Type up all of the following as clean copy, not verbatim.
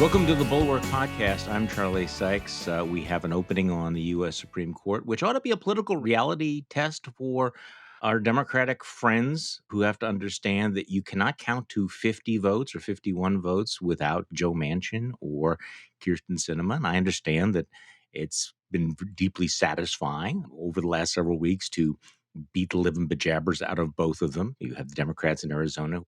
Welcome to the Bulwark podcast. I'm Charlie Sykes. We have an opening on the U.S. Supreme Court, which ought to be a political reality test for our Democratic friends who have to understand that you cannot count to 50 votes or 51 votes without Joe Manchin or Kyrsten Sinema. And I understand that it's been deeply satisfying over the last several weeks to beat the living bejabbers out of both of them. You have the Democrats in Arizona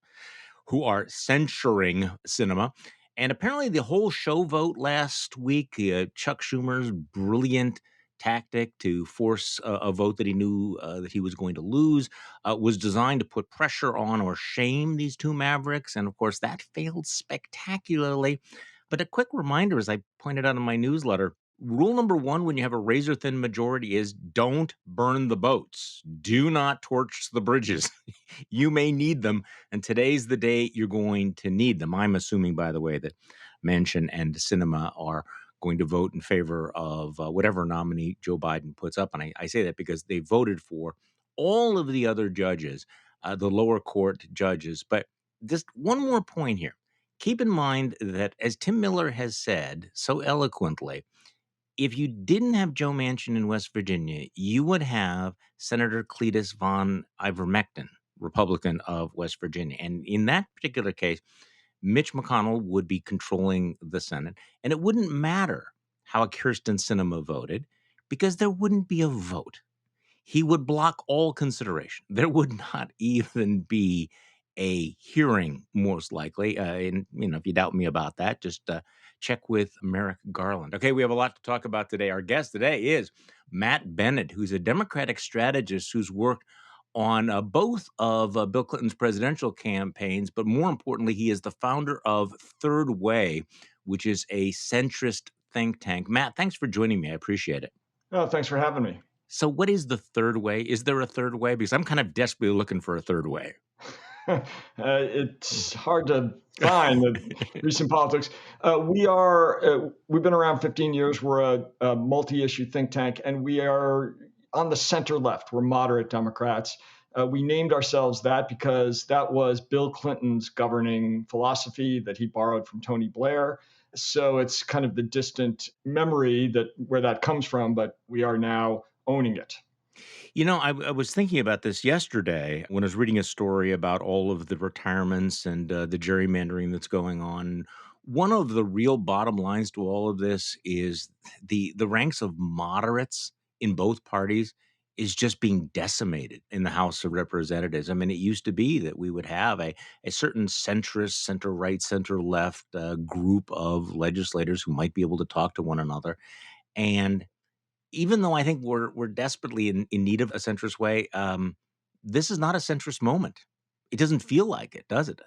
who are censuring Sinema. And apparently, the whole show vote last week, Chuck Schumer's brilliant tactic to force a vote that he knew that he was going to lose, was designed to put pressure on or shame these two mavericks. And of course, that failed spectacularly. But a quick reminder, as I pointed out in my newsletter, rule number one when you have a razor thin majority is don't burn the boats. Do not torch the bridges. You may need them. And today's the day you're going to need them. I'm assuming, by the way, that Manchin and Sinema are going to vote in favor of whatever nominee Joe Biden puts up. And I say that because they voted for all of the other judges, the lower court judges. But just one more point here. Keep in mind that, as Tim Miller has said so eloquently, if you didn't have Joe Manchin in West Virginia, you would have Senator Cletus von Ivermectin, Republican of West Virginia. And in that particular case, Mitch McConnell would be controlling the Senate. And it wouldn't matter how Kyrsten Sinema voted because there wouldn't be a vote. He would block all consideration. There would not even be a hearing, most likely. And if you doubt me about that, just check with Merrick Garland. Okay, we have a lot to talk about today. Our guest today is Matt Bennett, who's a Democratic strategist who's worked on both of Bill Clinton's presidential campaigns, but more importantly, he is the founder of Third Way, which is a centrist think tank. Matt, thanks for joining me. I appreciate it. Oh, thanks for having me. So what is the third way? Is there a third way? Because I'm kind of desperately looking for a third way. It's hard to find the recent politics. We've been around 15 years. We're a multi-issue think tank, and we are on the center left. We're moderate Democrats. We named ourselves that because that was Bill Clinton's governing philosophy that he borrowed from Tony Blair. So it's kind of the distant memory that where that comes from, but we are now owning it. I was thinking about this yesterday when I was reading a story about all of the retirements and the gerrymandering that's going on. One of the real bottom lines to all of this is the ranks of moderates in both parties is just being decimated in the House of Representatives. I mean, it used to be that we would have a certain centrist, center right, center left group of legislators who might be able to talk to one another. And even though I think we're desperately in need of a centrist way, this is not a centrist moment. It doesn't feel like it, does it?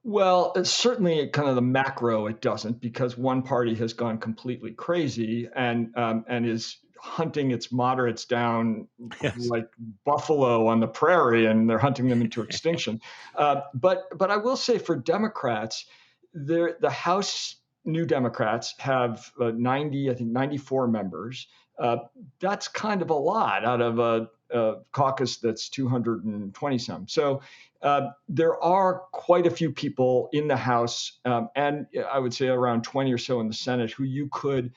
Well, it's certainly kind of the macro, it doesn't, because one party has gone completely crazy and is hunting its moderates down Yes. like buffalo on the prairie, and they're hunting them into extinction. But I will say for Democrats, the House New Democrats have 90, I think 94 members. Uh, that's kind of a lot out of a caucus that's 220 some. So there are quite a few people in the House, and I would say around 20 or so in the Senate, who you could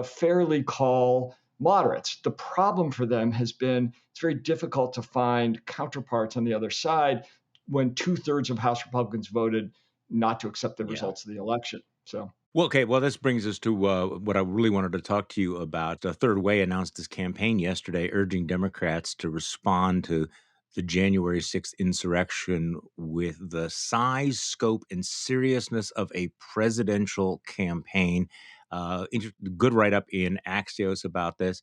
fairly call moderates. The problem for them has been it's very difficult to find counterparts on the other side when 2/3 of House Republicans voted not to accept the Yeah. results of the election. So. Well, okay. Well, this brings us to what I really wanted to talk to you about. Third Way announced this campaign yesterday, urging Democrats to respond to the January 6th insurrection with the size, scope, and seriousness of a presidential campaign. Good write up in Axios about this.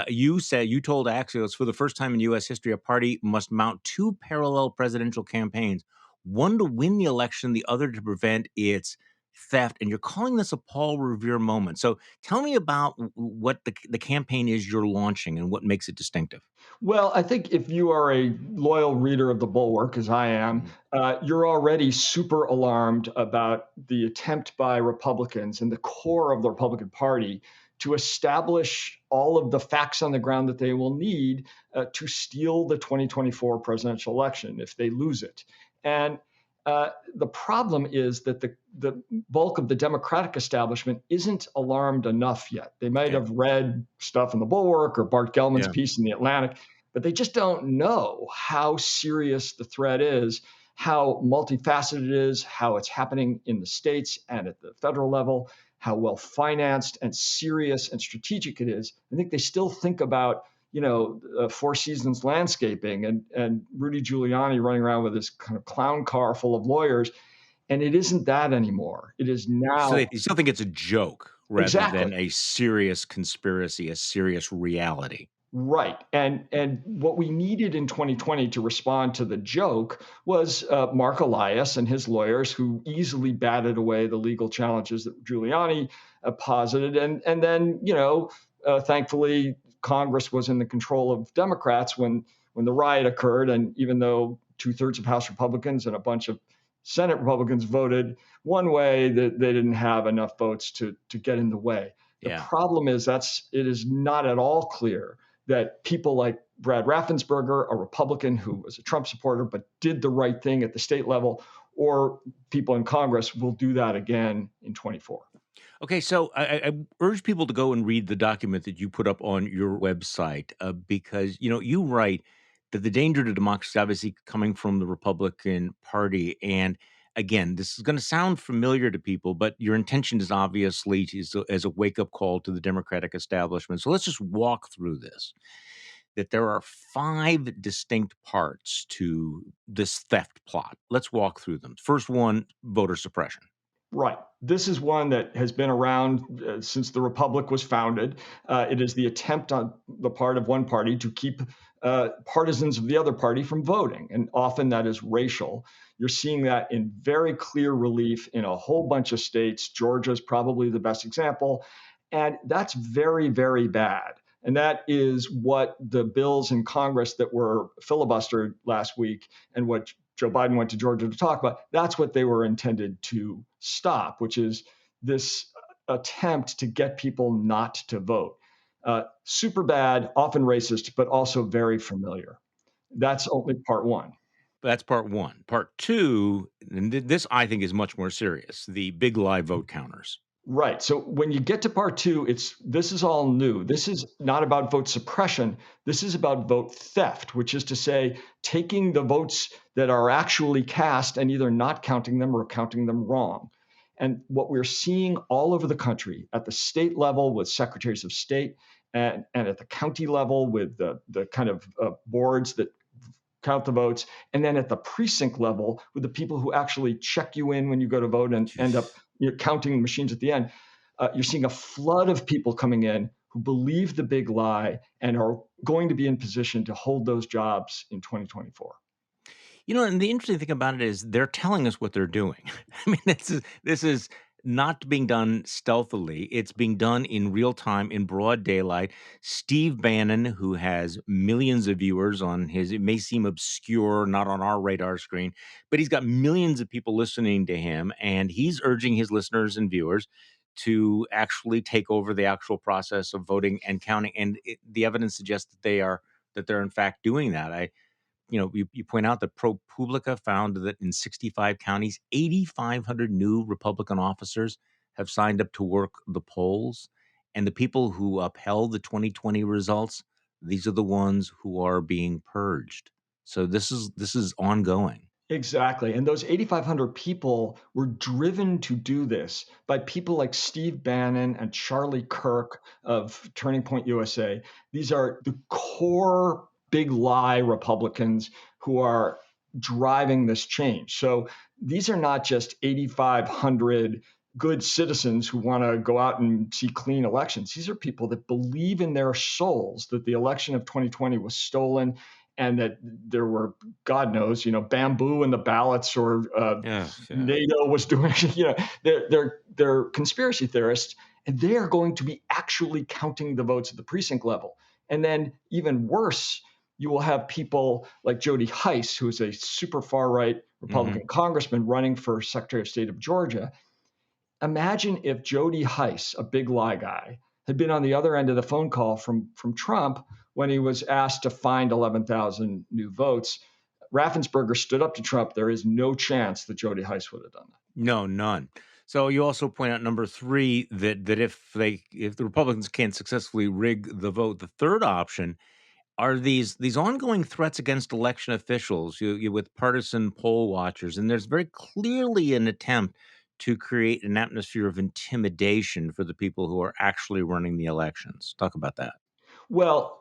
You told Axios for the first time in U.S. history, a party must mount two parallel presidential campaigns, one to win the election, the other to prevent its theft, and you're calling this a Paul Revere moment. So tell me about what the campaign is you're launching and what makes it distinctive. Well, I think if you are a loyal reader of the Bulwark, as I am, Mhm. you're already super alarmed about the attempt by Republicans and the core of the Republican Party to establish all of the facts on the ground that they will need to steal the 2024 presidential election if they lose it. And The problem is that the bulk of the Democratic establishment isn't alarmed enough yet. They might Okay. have read stuff in the Bulwark or Bart Gellman's Yeah. piece in the Atlantic, but they just don't know how serious the threat is, how multifaceted it is, how it's happening in the states and at the federal level, how well financed and serious and strategic it is. I think they still think about Four Seasons landscaping and Rudy Giuliani running around with this kind of clown car full of lawyers. And it isn't that anymore. It is So now they you still think it's a joke rather exactly than a serious conspiracy, a serious reality. right. And what we needed in 2020 to respond to the joke was Mark Elias and his lawyers, who easily batted away the legal challenges that Giuliani posited, and then thankfully Congress was in the control of Democrats when the riot occurred, and even though 2/3 of House Republicans and a bunch of Senate Republicans voted one way, that they didn't have enough votes to get in the way. The Yeah. problem is it is not at all clear that people like Brad Raffensperger, a Republican who was a Trump supporter but did the right thing at the state level, or people in Congress will do that again in 24. Okay, so I urge people to go and read the document that you put up on your website because you write that the danger to democracy is obviously coming from the Republican Party, and again, this is going to sound familiar to people, but your intention is obviously as a wake up call to the Democratic establishment. So let's just walk through this. That there are five distinct parts to this theft plot. Let's walk through them. First one, voter suppression. Right. This is one that has been around since the Republic was founded. It is the attempt on the part of one party to keep partisans of the other party from voting. And often that is racial. You're seeing that in very clear relief in a whole bunch of states. Georgia is probably the best example. And that's very, very bad. And that is what the bills in Congress that were filibustered last week and what Joe Biden went to Georgia to talk about, that's what they were intended to stop, which is this attempt to get people not to vote. Super bad, often racist, but also very familiar. That's only part one. That's part one. Part two, and this I think is much more serious, the big lie vote counters. Right. So when you get to part two, this is all new. This is not about vote suppression. This is about vote theft, which is to say, taking the votes that are actually cast and either not counting them or counting them wrong. And what we're seeing all over the country at the state level with secretaries of state and at the county level with the kind of boards that count the votes, and then at the precinct level with the people who actually check you in when you go to vote and end up counting machines at the end. You're seeing a flood of people coming in who believe the big lie and are going to be in position to hold those jobs in 2024. And the interesting thing about it is they're telling us what they're doing. I mean, this is not being done stealthily. It's being done in real time, in broad daylight. Steve Bannon, who has millions of viewers on his, it may seem obscure, not on our radar screen, but he's got millions of people listening to him, and he's urging his listeners and viewers to actually take over the actual process of voting and counting. And the evidence suggests that they're in fact doing that. You point out that ProPublica found that in 65 counties, 8,500 new Republican officers have signed up to work the polls. And the people who upheld the 2020 results, these are the ones who are being purged. So this is ongoing. Exactly. And those 8,500 people were driven to do this by people like Steve Bannon and Charlie Kirk of Turning Point USA. These are the core big lie Republicans who are driving this change. So these are not just 8,500 good citizens who want to go out and see clean elections. These are people that believe in their souls that the election of 2020 was stolen and that there were, God knows, bamboo in the ballots or Yeah, yeah. NATO was doing, they're conspiracy theorists, and they are going to be actually counting the votes at the precinct level. And then even worse, you will have people like Jody Hice, who is a super far right Hmm. Republican congressman running for Secretary of State of Georgia. Imagine if Jody Hice, a big lie guy, had been on the other end of the phone call from Trump when he was asked to find 11,000 new votes Raffensperger stood up to Trump, there is no chance that Jody Heiss would have done that. No, none. So you also point out number 3 that if the Republicans can't successfully rig the vote, the third option are these ongoing threats against election officials with partisan poll watchers, and there's very clearly an attempt to create an atmosphere of intimidation for the people who are actually running the elections. Talk about that. Well,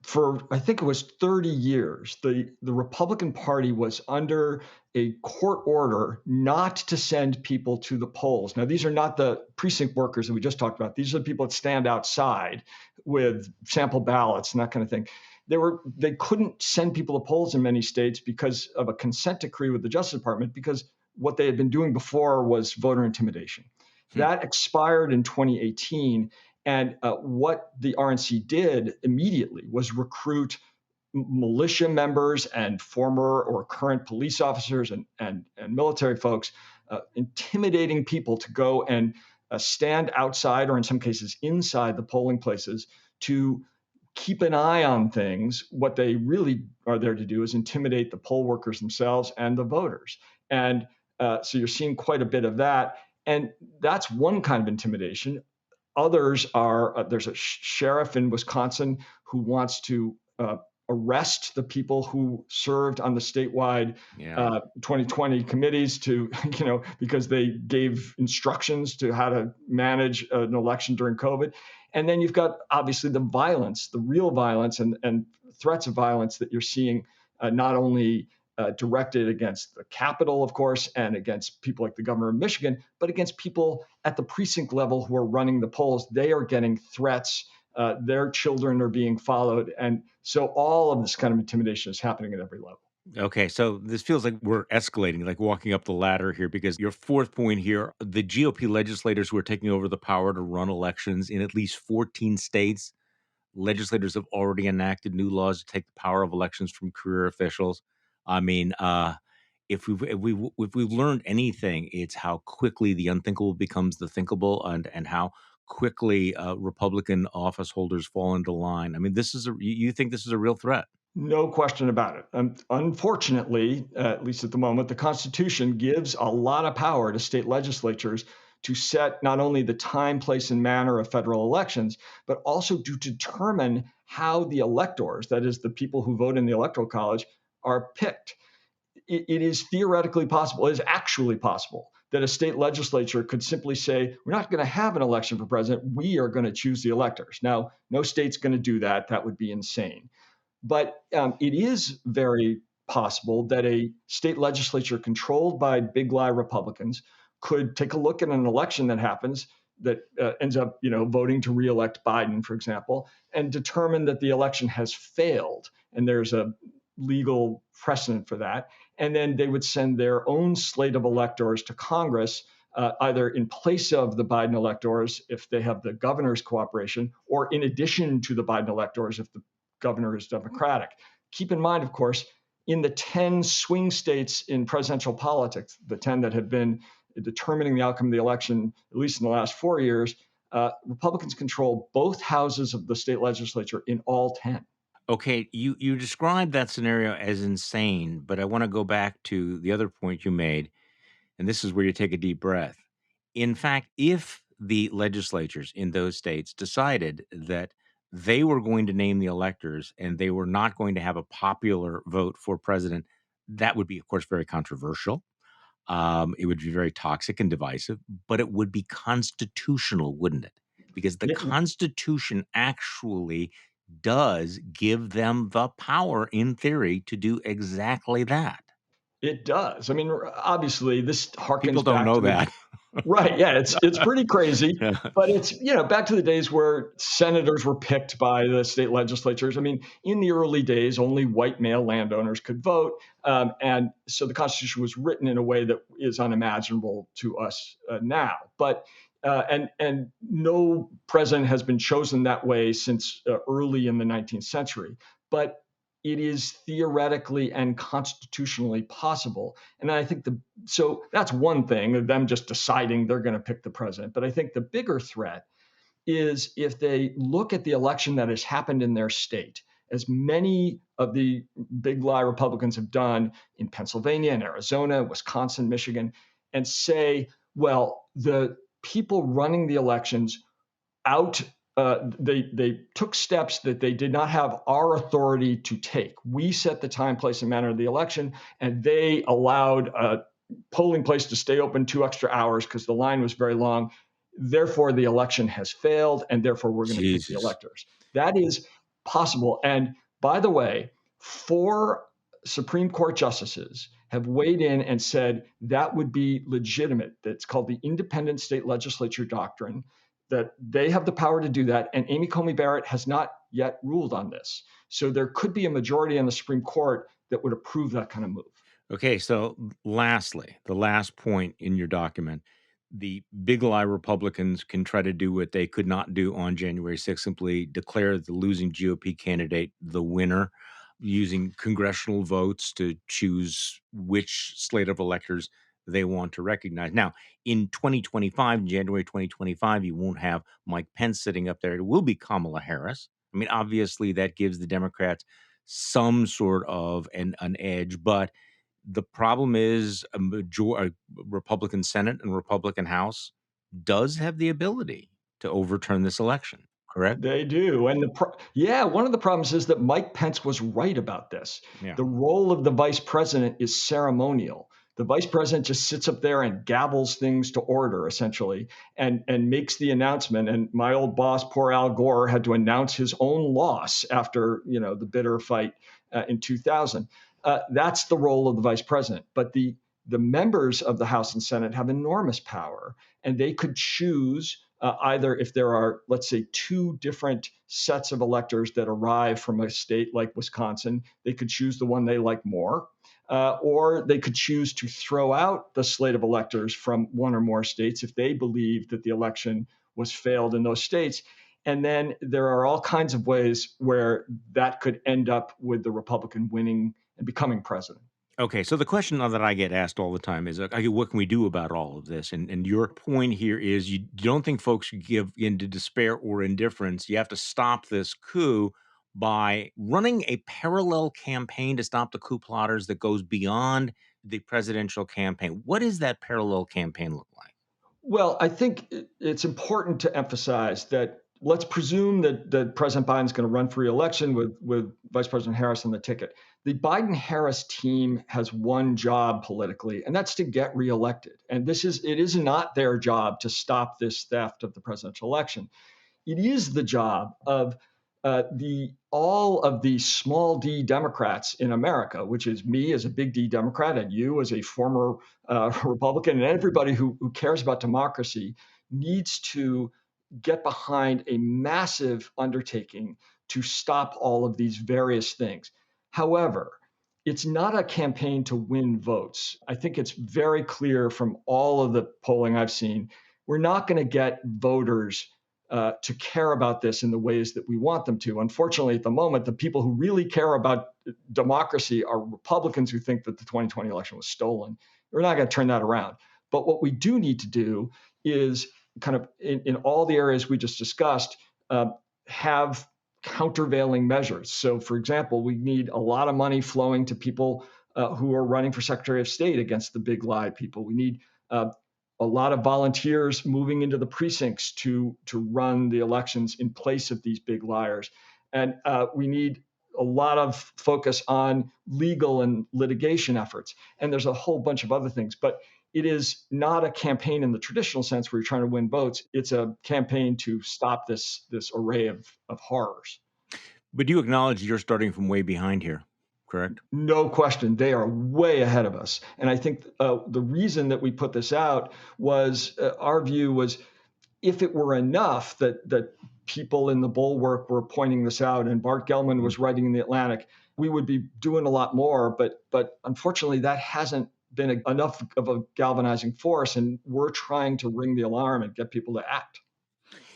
for I think it was 30 years, the Republican Party was under a court order not to send people to the polls. Now, these are not the precinct workers that we just talked about. These are the people that stand outside with sample ballots and that kind of thing. They couldn't send people to polls in many states because of a consent decree with the Justice Department, because what they had been doing before was voter intimidation. Hmm. That expired in 2018. And what the RNC did immediately was recruit militia members and former or current police officers and military folks, intimidating people to go and stand outside, or in some cases inside, the polling places to keep an eye on things. What they really are there to do is intimidate the poll workers themselves and the voters. And so you're seeing quite a bit of that. And that's one kind of intimidation. Others are there's a sheriff in Wisconsin who wants to arrest the people who served on the statewide Yeah. 2020 committees to, because they gave instructions to how to manage an election during COVID. And then you've got obviously the violence, the real violence and threats of violence that you're seeing, not only directed against the Capitol, of course, and against people like the governor of Michigan, but against people at the precinct level who are running the polls. They are getting threats. Their children are being followed. And so all of this kind of intimidation is happening at every level. Okay, so this feels like we're escalating, like walking up the ladder here, because your fourth point here, the GOP legislators who are taking over the power to run elections in at least 14 states, legislators have already enacted new laws to take the power of elections from career officials. I mean, if we've learned anything, it's how quickly the unthinkable becomes the thinkable, and how quickly Republican office holders fall into line. I mean, you think this is a real threat? No question about it. Unfortunately, at least at the moment, the Constitution gives a lot of power to state legislatures to set not only the time, place, and manner of federal elections, but also to determine how the electors, that is, the people who vote in the Electoral College, are picked. It is theoretically possible, it is actually possible, that a state legislature could simply say, we're not going to have an election for president, we are going to choose the electors. Now, no state's going to do that. That would be insane. But it is very possible that a state legislature controlled by big lie Republicans could take a look at an election that happens that ends up, voting to reelect Biden, for example, and determine that the election has failed, and there's a legal precedent for that. And then they would send their own slate of electors to Congress, either in place of the Biden electors if they have the governor's cooperation, or in addition to the Biden electors if the governor is Democratic. Keep in mind, of course, in the 10 swing states in presidential politics, the 10 that have been determining the outcome of the election, at least in the last 4 years, Republicans control both houses of the state legislature in all 10. Okay, you described that scenario as insane, but I want to go back to the other point you made, and this is where you take a deep breath. In fact, if the legislatures in those states decided that they were going to name the electors and they were not going to have a popular vote for president, that would be, of course, very controversial. It would be very toxic and divisive, but it would be constitutional, wouldn't it? Because the Yeah, Constitution actually does give them the power, in theory, to do exactly that. it does. I mean, obviously, this People harkens don't back know to the that. right. Yeah, it's pretty crazy, Yeah. but it's back to the days where senators were picked by the state legislatures. I mean, in the early days, only white male landowners could vote, and so the Constitution was written in a way that is unimaginable to us now. But and no president has been chosen that way since early in the 19th century. But it is theoretically and constitutionally possible. And I think so that's one thing of them just deciding they're going to pick the president. But I think the bigger threat is if they look at the election that has happened in their state as many of the big lie Republicans have done in Pennsylvania and Arizona, Wisconsin, Michigan, and say, well, the people running the elections out they took steps that they did not have our authority to take. We set the time, place, and manner of the election, and they allowed a polling place to stay open 2 extra hours because the line was very long. Therefore, the election has failed, and therefore we're going to kick the Jesus. electors. That is possible. And by the way, 4 Supreme Court justices have weighed in and said that would be legitimate. That's called the independent state legislature doctrine, that they have the power to do that. And Amy Coney Barrett has not yet ruled on this. So there could be a majority on the Supreme Court that would approve that kind of move. Okay, so lastly, the last point in your document, the big lie Republicans can try to do what they could not do on January 6th, simply declare the losing GOP candidate the winner using congressional votes to choose which slate of electors they want to recognize. Now, in 2025, January 2025, you won't have Mike Pence sitting up there. It will be Kamala Harris. I mean, obviously, that gives the Democrats some sort of an edge, but the problem is a Republican Senate and Republican House does have the ability to overturn this election, correct? They do. And yeah, one of the problems is that Mike Pence was right about this. Yeah. The role of the vice president is ceremonial. The vice president just sits up there and gabbles things to order, essentially, and makes the announcement. And my old boss, poor Al Gore, had to announce his own loss after the bitter fight in 2000. That's the role of the vice president. But the members of the House and Senate have enormous power, and they could choose either, if there are, let's say, 2 different sets of electors that arrive from a state like Wisconsin, they could choose the one they like more, or they could choose to throw out the slate of electors from one or more states if they believe that the election was failed in those states. And then there are all kinds of ways where that could end up with the Republican winning and becoming president. Okay, so the question that I get asked all the time is, okay, what can we do about all of this? And your point here is you don't think folks should give into despair or indifference. You have to stop this coup by running a parallel campaign to stop the coup plotters that goes beyond the presidential campaign. What does that parallel campaign look like? Well, I think it's important to emphasize that let's presume that President Biden's going to run for re-election with Vice President Harris on the ticket. The Biden-Harris team has one job politically, and that's to get reelected. And it is not their job to stop this theft of the presidential election. It is the job of the all of the small d Democrats in America, which is me as a big D Democrat and you as a former Republican, and everybody who cares about democracy needs to get behind a massive undertaking to stop all of these various things. However, it's not a campaign to win votes. I think it's very clear from all of the polling I've seen, we're not going to get voters to care about this in the ways that we want them to. Unfortunately, at the moment, the people who really care about democracy are Republicans who think that the 2020 election was stolen. We're not going to turn that around. But what we do need to do is kind of in all the areas we just discussed, have countervailing measures. So, for example, we need a lot of money flowing to people who are running for Secretary of State against the big lie people. We need a lot of volunteers moving into the precincts to run the elections in place of these big liars. And we need a lot of focus on legal and litigation efforts. And there's a whole bunch of other things. But it is not a campaign in the traditional sense where you're trying to win votes. It's a campaign to stop this array of horrors. But you acknowledge you're starting from way behind here, correct? No question, they are way ahead of us. And I think the reason that we put this out was our view was if it were enough that people in the Bulwark were pointing this out and Bart Gellman was writing in the Atlantic, we would be doing a lot more. But unfortunately, that hasn't been enough of a galvanizing force, and we're trying to ring the alarm and get people to act.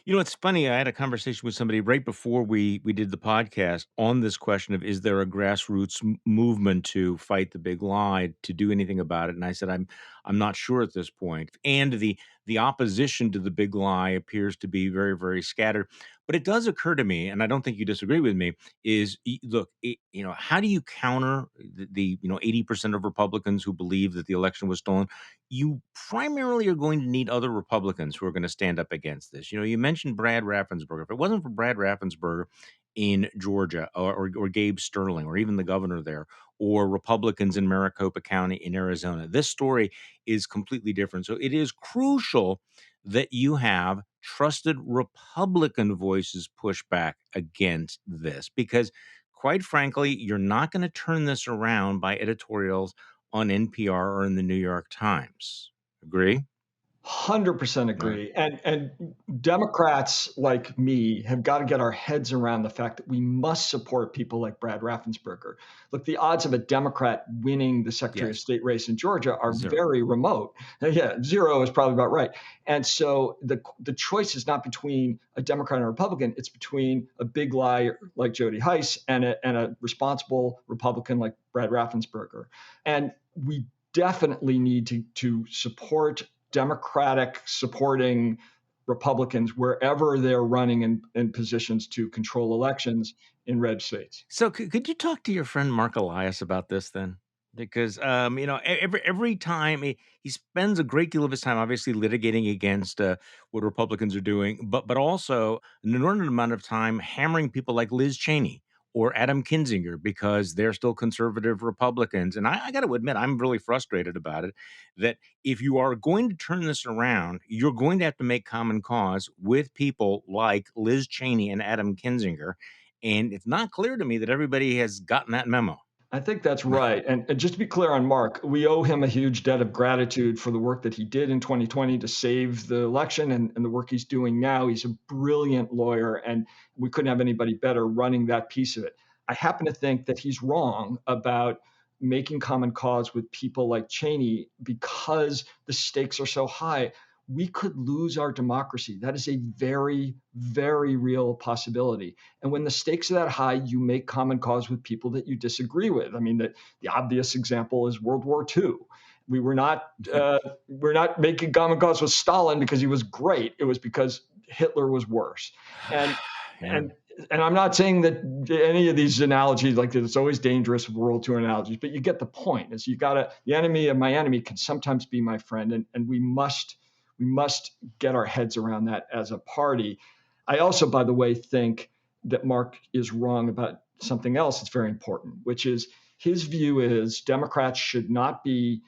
You know, it's funny. I had a conversation with somebody right before we did the podcast on this question of is there a grassroots movement to fight the big lie, to do anything about it? And I said I'm not sure at this point. And the opposition to the big lie appears to be very, very scattered. But it does occur to me, and I don't think you disagree with me, is look, how do you counter the 80% of Republicans who believe that the election was stolen? You primarily are going to need other Republicans who are going to stand up against this. You mentioned Brad Raffensperger. If it wasn't for Brad Raffensperger in Georgia, or Gabe Sterling, or even the governor there, or Republicans in Maricopa County in Arizona, this story is completely different. So it is crucial that you have trusted Republican voices push back against this, because, quite frankly, you're not going to turn this around by editorials on NPR or in the New York Times. Agree? 100% All right. agree. And Democrats like me have got to get our heads around the fact that we must support people like Brad Raffensperger. Look, the odds of a Democrat winning the Secretary of Yes. State race in Georgia are Zero. very remote. Yeah, zero is probably about right. And so the choice is not between a Democrat and a Republican, it's between a big liar like Jody Heiss and a responsible Republican like Brad Raffensperger. And we definitely need to support Democratic supporting Republicans wherever they're running in positions to control elections in red states. So could you talk to your friend Mark Elias about this then? Because every time he spends a great deal of his time obviously litigating against what Republicans are doing, but also an inordinate amount of time hammering people like Liz Cheney or Adam Kinzinger because they're still conservative Republicans. And I got to admit, I'm really frustrated about it. That if you are going to turn this around, you're going to have to make common cause with people like Liz Cheney and Adam Kinzinger, and it's not clear to me that everybody has gotten that memo. I think that's right. And just to be clear on Mark, we owe him a huge debt of gratitude for the work that he did in 2020 to save the election and the work he's doing now. He's a brilliant lawyer, and we couldn't have anybody better running that piece of it. I happen to think that he's wrong about making common cause with people like Cheney because the stakes are so high. We could lose our democracy. That is a very, very real possibility. And when the stakes are that high, you make common cause with people that you disagree with. I mean, the obvious example is World War II. We were not we're not making common cause with Stalin because he was great. It was because Hitler was worse. And Yeah. and and I'm not saying that any of these analogies, like it's always dangerous with World Tour analogies, but you get the point. Is you gotta the enemy of my enemy can sometimes be my friend, and we must get our heads around that as a party. I also, by the way, think that Mark is wrong about something else that's very important, which is his view is Democrats should not be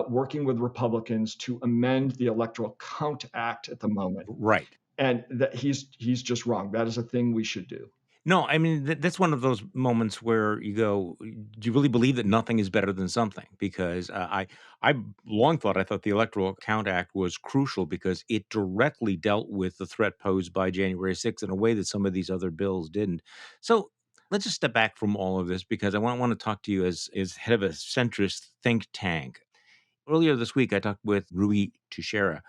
working with Republicans to amend the Electoral Count Act at the moment, Right. and that he's just wrong. That is a thing we should do. No, I mean, that's one of those moments where you go, "Do you really believe that nothing is better than something?" Because, I I thought the Electoral Count Act was crucial because it directly dealt with the threat posed by January 6th in a way that some of these other bills didn't. So, let's just step back from all of this, because I wanna talk to you as head of a centrist think tank. Earlier this week, I talked with Rui Teixeira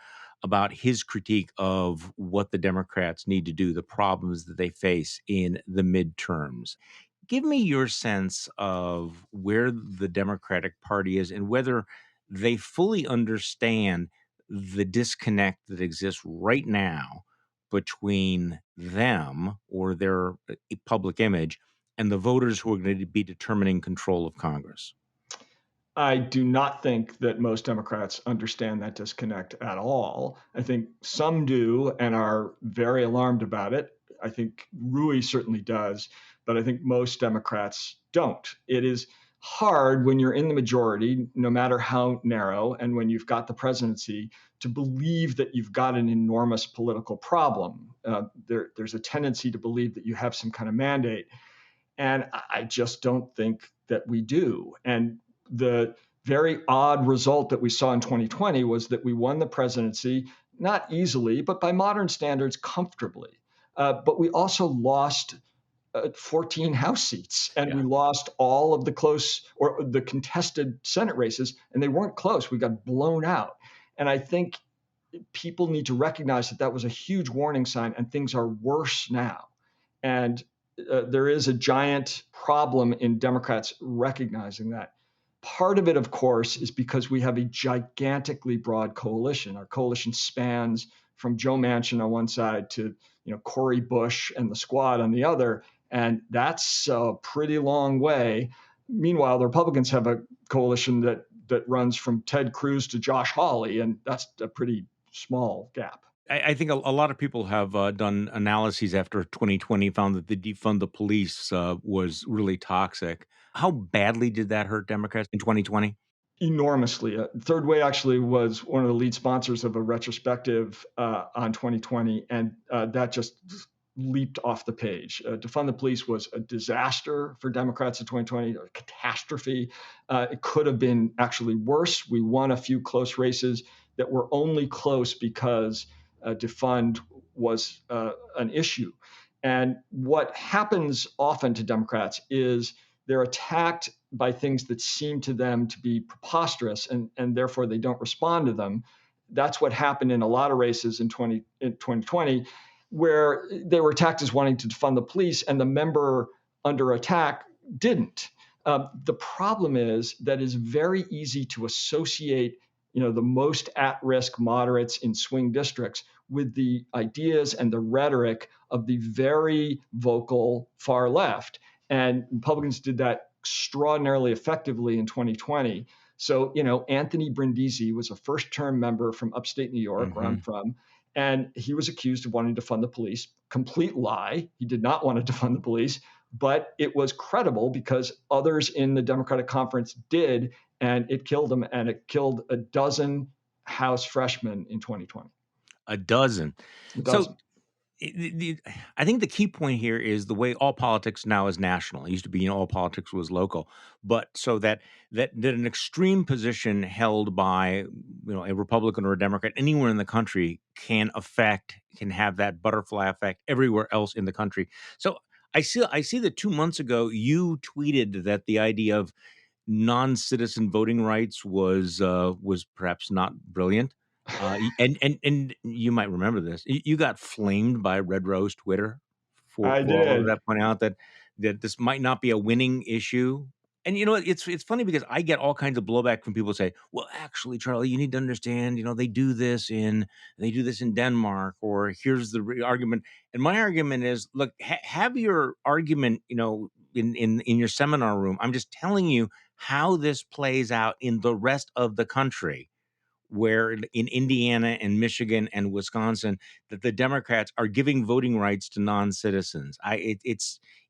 about his critique of what the Democrats need to do, the problems that they face in the midterms. Give me your sense of where the Democratic Party is and whether they fully understand the disconnect that exists right now between them, or their public image, and the voters who are going to be determining control of Congress. I do not think that most Democrats understand that disconnect at all. I think some do and are very alarmed about it. I think Rui certainly does, but I think most Democrats don't. It is hard when you're in the majority, no matter how narrow, and when you've got the presidency, to believe that you've got an enormous political problem. There's a tendency to believe that you have some kind of mandate, and I just don't think that we do. And the very odd result that we saw in 2020 was that we won the presidency, not easily, but by modern standards, comfortably. But we also lost 14 House seats, and Yeah. we lost all of the close or the contested Senate races, and they weren't close. We got blown out. And I think people need to recognize that that was a huge warning sign, and things are worse now. And there is a giant problem in Democrats recognizing that. Part of it, of course, is because we have a gigantically broad coalition. Our coalition spans from Joe Manchin on one side to Cori Bush and the Squad on the other, and that's a pretty long way. Meanwhile, the Republicans have a coalition that runs from Ted Cruz to Josh Hawley, and that's a pretty small gap. I think a lot of people have done analyses after 2020, found that the defund the police was really toxic. How badly did that hurt Democrats in 2020? Enormously. Third Way actually was one of the lead sponsors of a retrospective on 2020, and that just leaped off the page. Defund the police was a disaster for Democrats in 2020, a catastrophe. It could have been actually worse. We won a few close races that were only close because defund was an issue. And what happens often to Democrats is they're attacked by things that seem to them to be preposterous, and therefore they don't respond to them. That's what happened in a lot of races in 2020, where they were attacked as wanting to defund the police, and the member under attack didn't. The problem is that it's very easy to associate the most at-risk moderates in swing districts with the ideas and the rhetoric of the very vocal far left. And Republicans did that extraordinarily effectively in 2020. So, Anthony Brindisi was a first term member from upstate New York, where I'm Hmm. from, and he was accused of wanting to fund the police. Complete lie. He did not want to defund the police, but it was credible because others in the Democratic conference did, and it killed him, and it killed a dozen House freshmen in 2020. A dozen. A So dozen. I think the key point here is the way all politics now is national. It used to be, all politics was local, but so that an extreme position held by a Republican or a Democrat anywhere in the country can have that butterfly effect everywhere else in the country. So I see that 2 months ago you tweeted that the idea of non-citizen voting rights was perhaps not brilliant. And you might remember this. You got flamed by Red Rose Twitter I for all of did. that, pointing out that this might not be a winning issue. And it's funny because I get all kinds of blowback from people who say, "Well, actually, Charlie, you need to understand. They do this in Denmark, or here's the argument." And my argument is, look, have your argument, in your seminar room. I'm just telling you how this plays out in the rest of the country, where in Indiana and Michigan and Wisconsin, that the Democrats are giving voting rights to non-citizens.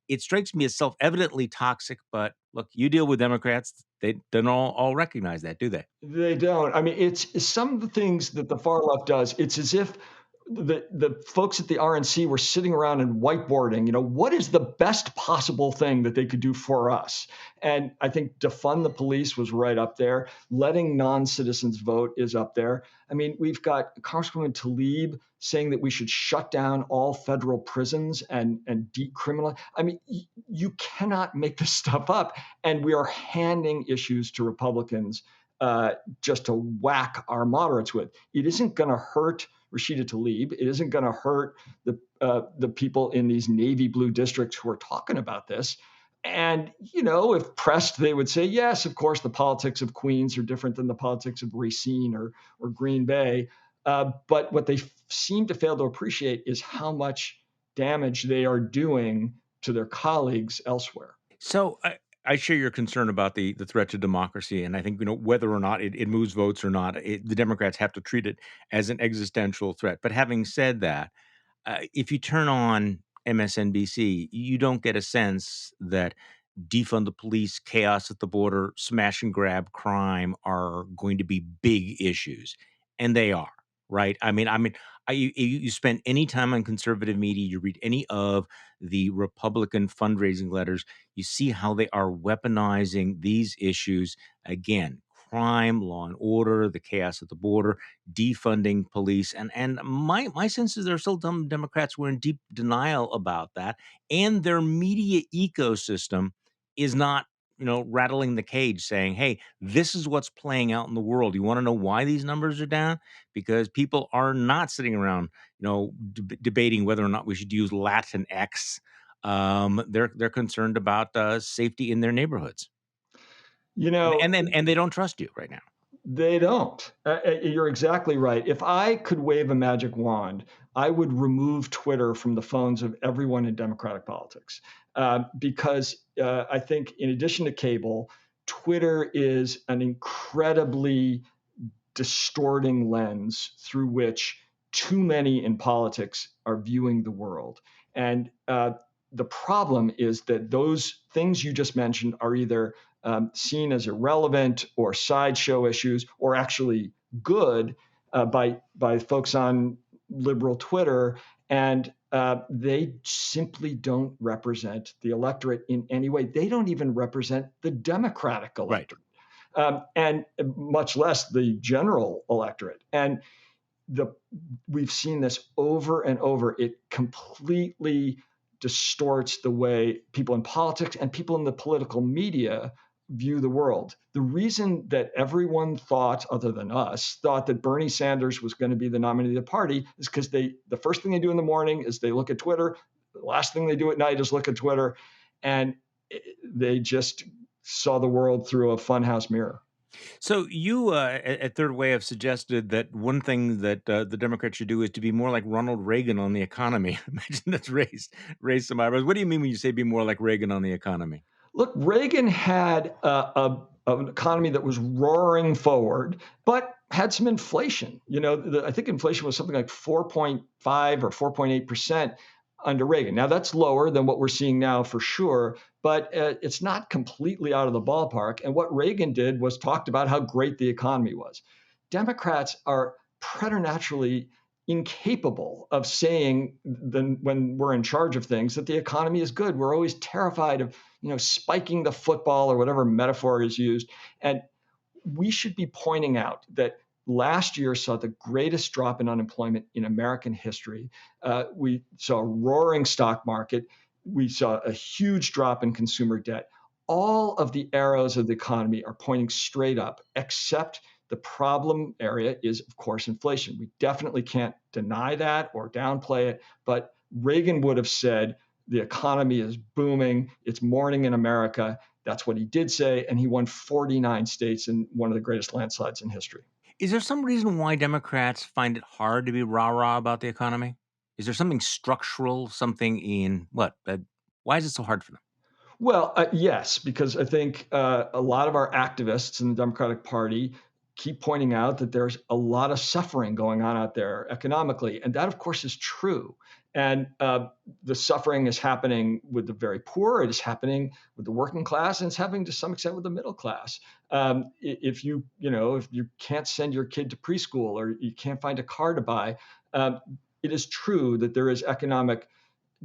It strikes me as self-evidently toxic, but look, you deal with Democrats, they don't all recognize that, do they? They don't. I mean, it's some of the things that the far left does. It's as if the folks at the RNC were sitting around and whiteboarding, what is the best possible thing that they could do for us? And I think defund the police was right up there. Letting non-citizens vote is up there. I mean, we've got Congresswoman Tlaib saying that we should shut down all federal prisons and decriminalize. I mean, you cannot make this stuff up. And we are handing issues to Republicans just to whack our moderates with. It isn't going to hurt Rashida Tlaib. It isn't going to hurt the people in these navy blue districts who are talking about this. And if pressed, they would say, yes, of course, the politics of Queens are different than the politics of Racine or Green Bay. But what they seem to fail to appreciate is how much damage they are doing to their colleagues elsewhere. So I share your concern about the threat to democracy, and I think whether or not it moves votes or not, the Democrats have to treat it as an existential threat. But having said that, if you turn on MSNBC, you don't get a sense that defund the police, chaos at the border, smash and grab crime are going to be big issues, and they are, right? You spend any time on conservative media, you read any of the Republican fundraising letters, you see how they are weaponizing these issues again. Crime, law and order, the chaos at the border, defunding police, and my sense is there are still some Democrats who are in deep denial about that, and their media ecosystem is not, rattling the cage saying, "Hey, this is what's playing out in the world. You want to know why these numbers are down? Because people are not sitting around, debating whether or not we should use Latin X. They're concerned about safety in their neighborhoods, You and know, and then and they don't trust you right now." They don't. You're exactly right. If I could wave a magic wand, I would remove Twitter from the phones of everyone in Democratic politics, because I think, in addition to cable, Twitter is an incredibly distorting lens through which too many in politics are viewing the world. And the problem is that those things you just mentioned are either seen as irrelevant or sideshow issues, or actually good by folks on liberal Twitter, and they simply don't represent the electorate in any way. They don't even represent the Democratic Right. electorate, and much less the general electorate. And the we've seen this over and over. It completely distorts the way people in politics and people in the political media view the world. The reason that everyone thought, other than us, thought that Bernie Sanders was going to be the nominee of the party is because the first thing they do in the morning is they look at Twitter. The last thing they do at night is look at Twitter, and they just saw the world through a funhouse mirror. So you at Third Way have suggested that one thing that the Democrats should do is to be more like Ronald Reagan on the economy. Imagine that's raised some eyebrows. What do you mean when you say be more like Reagan on the economy? Look, Reagan had an economy that was roaring forward, but had some inflation. I think inflation was something like 4.5 or 4.8% under Reagan. Now, that's lower than what we're seeing now for sure, but it's not completely out of the ballpark. And what Reagan did was talked about how great the economy was. Democrats are preternaturally incapable of saying, when we're in charge of things, that the economy is good. We're always terrified of spiking the football, or whatever metaphor is used. And we should be pointing out that last year saw the greatest drop in unemployment in American history. We saw a roaring stock market. We saw a huge drop in consumer debt. All of the arrows of the economy are pointing straight up, except the problem area is, of course, inflation. We definitely can't deny that or downplay it, but Reagan would have said the economy is booming, it's morning in America. That's what he did say, and he won 49 states in one of the greatest landslides in history. Is there some reason why Democrats find it hard to be rah-rah about the economy? Is there something structural, something in what? Why is it so hard for them? Well, yes, because I think a lot of our activists in the Democratic Party keep pointing out that there's a lot of suffering going on out there economically. And that, of course, is true. And the suffering is happening with the very poor, it is happening with the working class, and it's happening to some extent with the middle class. If you can't send your kid to preschool, or you can't find a car to buy, it is true that there is economic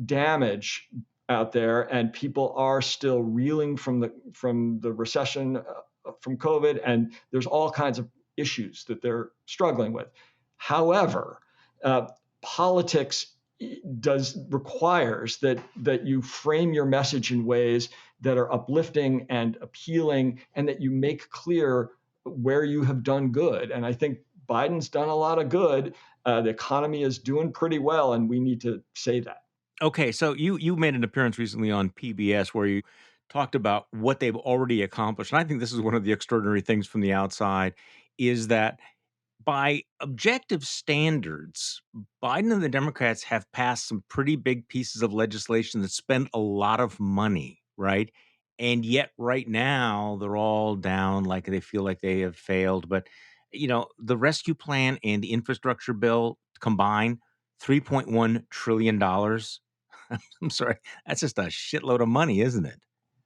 damage out there, and people are still reeling from the recession, from COVID, and there's all kinds of issues that they're struggling with. However, politics does requires that you frame your message in ways that are uplifting and appealing, and that you make clear where you have done good. And I think Biden's done a lot of good. The economy is doing pretty well, and we need to say that. Okay, so you made an appearance recently on PBS where you talked about what they've already accomplished. And I think this is one of the extraordinary things from the outside is that by objective standards, Biden and the Democrats have passed some pretty big pieces of legislation that spend a lot of money, right? And yet, right now, they're all down like they feel like they have failed. But, the rescue plan and the infrastructure bill combined, $3.1 trillion. I'm sorry. That's just a shitload of money, isn't it?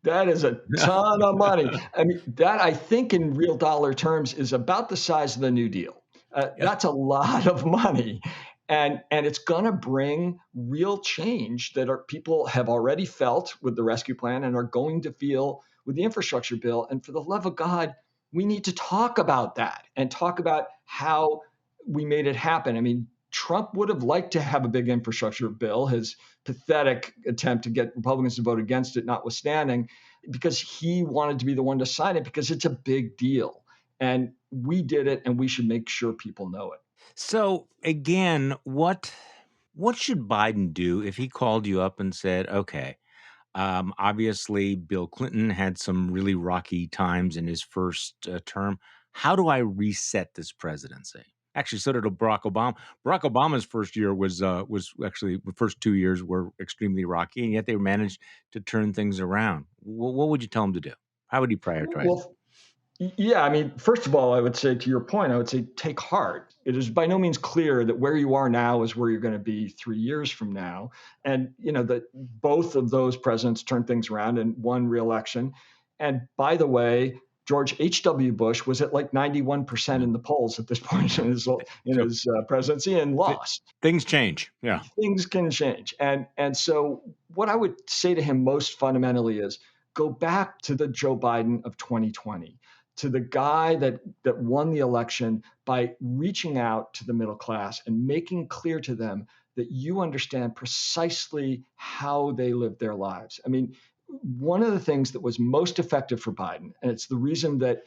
That is a ton of money. I mean, that, I think, in real dollar terms, is about the size of the New Deal. Yeah. That's a lot of money, and it's going to bring real change that people have already felt with the rescue plan and are going to feel with the infrastructure bill. And for the love of God, we need to talk about that and talk about how we made it happen. I mean, Trump would have liked to have a big infrastructure bill. His pathetic attempt to get Republicans to vote against it notwithstanding, because he wanted to be the one to sign it, because it's a big deal. And we did it, and we should make sure people know it. So again, what should Biden do if he called you up and said, "Okay, obviously Bill Clinton had some really rocky times in his first term. how do I reset this presidency? Actually, so did Barack Obama. Barack Obama's first year was actually the first 2 years were extremely rocky, and yet they managed to turn things around. What would you tell him to do? How would he prioritize? Well, yeah, I mean, first of all, I would say to your point, I would say take heart. It is by no means clear that where you are now is where you're going to be 3 years from now. And, that both of those presidents turned things around and won re-election. And by the way, George H.W. Bush was at like 91% Yeah. in the polls at this point in his, So presidency and th- lost. things change. Yeah. Things can change. And so what I would say to him most fundamentally is go back to the Joe Biden of 2020, to the guy that won the election by reaching out to the middle class and making clear to them that you understand precisely how they live their lives. I mean, one of the things that was most effective for Biden, and it's the reason that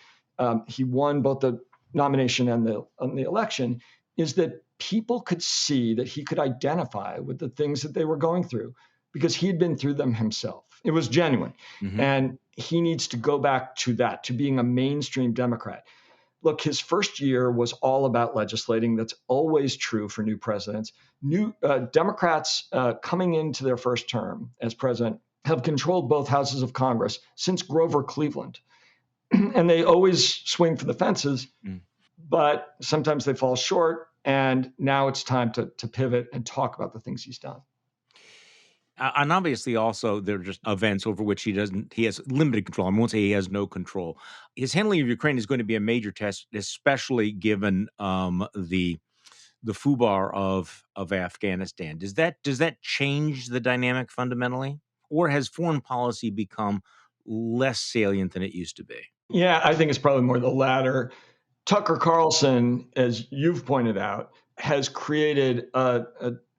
he won both the nomination and the election, is that people could see that he could identify with the things that they were going through because he had been through them himself. It was genuine. Hmm. And he needs to go back to that, to being a mainstream Democrat. Look, his first year was all about legislating. That's always true for new presidents. New Democrats coming into their first term as president have controlled both houses of Congress since Grover Cleveland. And they always swing for the fences, but sometimes they fall short. And now it's time to pivot and talk about the things he's done. And obviously, also there are just events over which he has limited control. I won't say he has no control. His handling of Ukraine is going to be a major test, especially given the FUBAR of Afghanistan. Does that change the dynamic fundamentally, or has foreign policy become less salient than it used to be? Yeah, I think it's probably more the latter. Tucker Carlson, as you've pointed out, has created a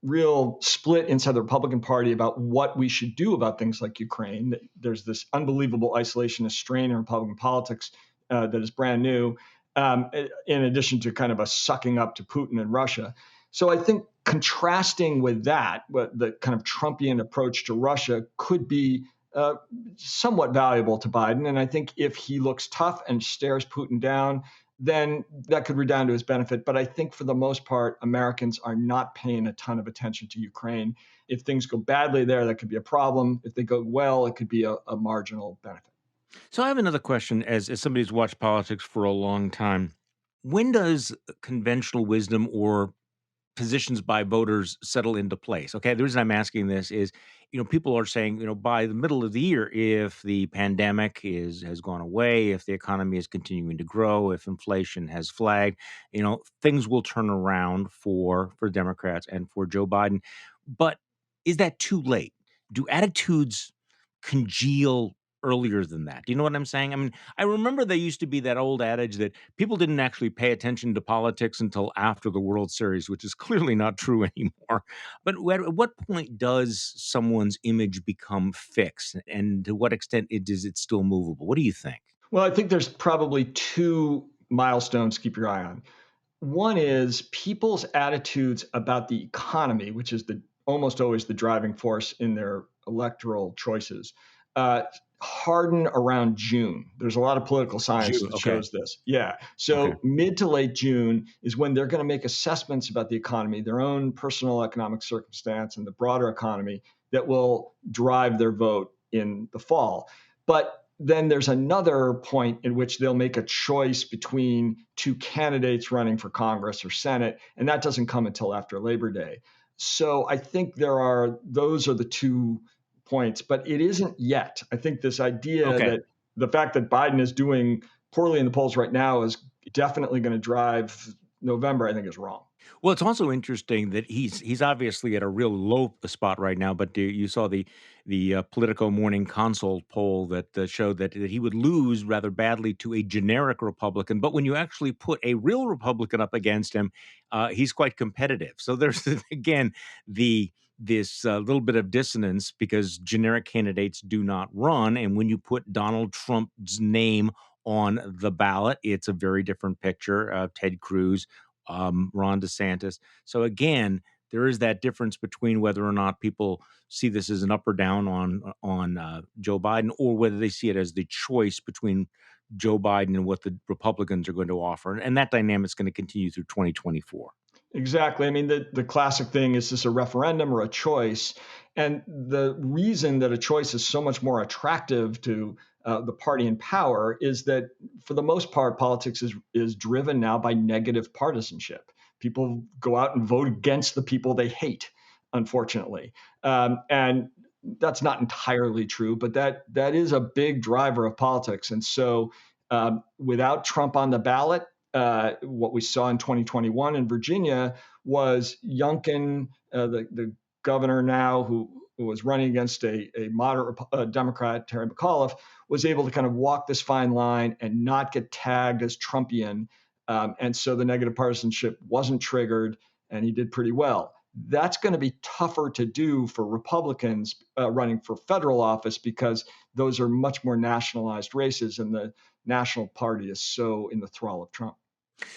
real split inside the Republican Party about what we should do about things like Ukraine. There's this unbelievable isolationist strain in Republican politics that is brand new, in addition to kind of a sucking up to Putin and Russia. So I think contrasting with that, the kind of Trumpian approach to Russia could be uh, somewhat valuable to Biden. And I think if he looks tough and stares Putin down, then that could redound to his benefit. But I think for the most part, Americans are not paying a ton of attention to Ukraine. If things go badly there, that could be a problem. If they go well, it could be a marginal benefit. So I have another question as somebody who's watched politics for a long time. When does conventional wisdom or positions by voters settle into place? Okay, the reason I'm asking this is, people are saying, by the middle of the year, if the pandemic has gone away, if the economy is continuing to grow, if inflation has flagged, things will turn around for Democrats and for Joe Biden. But is that too late? Do attitudes congeal earlier than that? Do you know what I'm saying? I mean, I remember there used to be that old adage that people didn't actually pay attention to politics until after the World Series, which is clearly not true anymore. But at what point does someone's image become fixed, and to what extent is it still movable? What do you think? Well, I think there's probably two milestones to keep your eye on. One is people's attitudes about the economy, which is the almost always the driving force in their electoral choices, uh, harden around June. There's a lot of political science June. that Okay. shows this. Yeah. Okay. So mid to late June is when they're going to make assessments about the economy, their own personal economic circumstance, and the broader economy that will drive their vote in the fall. But then there's another point in which they'll make a choice between two candidates running for Congress or Senate, and that doesn't come until after Labor Day. So I think those are the 2 points, but it isn't yet. I think this idea Okay. that the fact that Biden is doing poorly in the polls right now is definitely going to drive November, I think is wrong. Well, it's also interesting that he's obviously at a real low spot right now. But you saw the Politico Morning Consult poll that showed that he would lose rather badly to a generic Republican. But when you actually put a real Republican up against him, he's quite competitive. So there's again this little bit of dissonance because generic candidates do not run, and when you put Donald Trump's name on the ballot, it's a very different picture. Ted Cruz, Ron DeSantis. So again, there is that difference between whether or not people see this as an up or down on Joe Biden, or whether they see it as the choice between Joe Biden and what the Republicans are going to offer. And that dynamic is going to continue through 2024. Exactly. I mean, the classic thing is this a referendum or a choice? And the reason that a choice is so much more attractive to the party in power is that, for the most part, politics is driven now by negative partisanship. People go out and vote against the people they hate, unfortunately. And that's not entirely true, but that is a big driver of politics. And so, without Trump on the ballot, what we saw in 2021 in Virginia was Youngkin, the governor now, who was running against a moderate Democrat, Terry McAuliffe, was able to kind of walk this fine line and not get tagged as Trumpian. And so the negative partisanship wasn't triggered, and he did pretty well. That's going to be tougher to do for Republicans running for federal office, because those are much more nationalized races, and the national party is so in the thrall of Trump.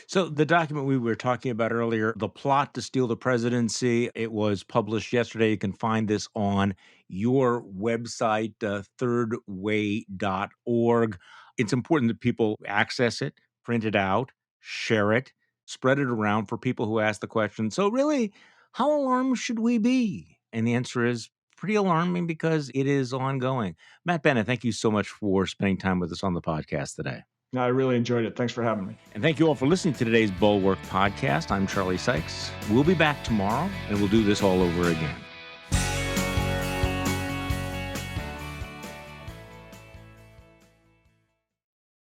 So the document we were talking about earlier, The Plot to Steal the Presidency, it was published yesterday. You can find this on your website, thirdway.org. It's important that people access it, print it out, share it, spread it around for people who ask the question, so really, how alarmed should we be? And the answer is pretty alarming, because it is ongoing. Matt Bennett, thank you so much for spending time with us on the podcast today. I really enjoyed it. Thanks for having me. And thank you all for listening to today's Bulwark podcast. I'm Charlie Sykes. We'll be back tomorrow, and we'll do this all over again.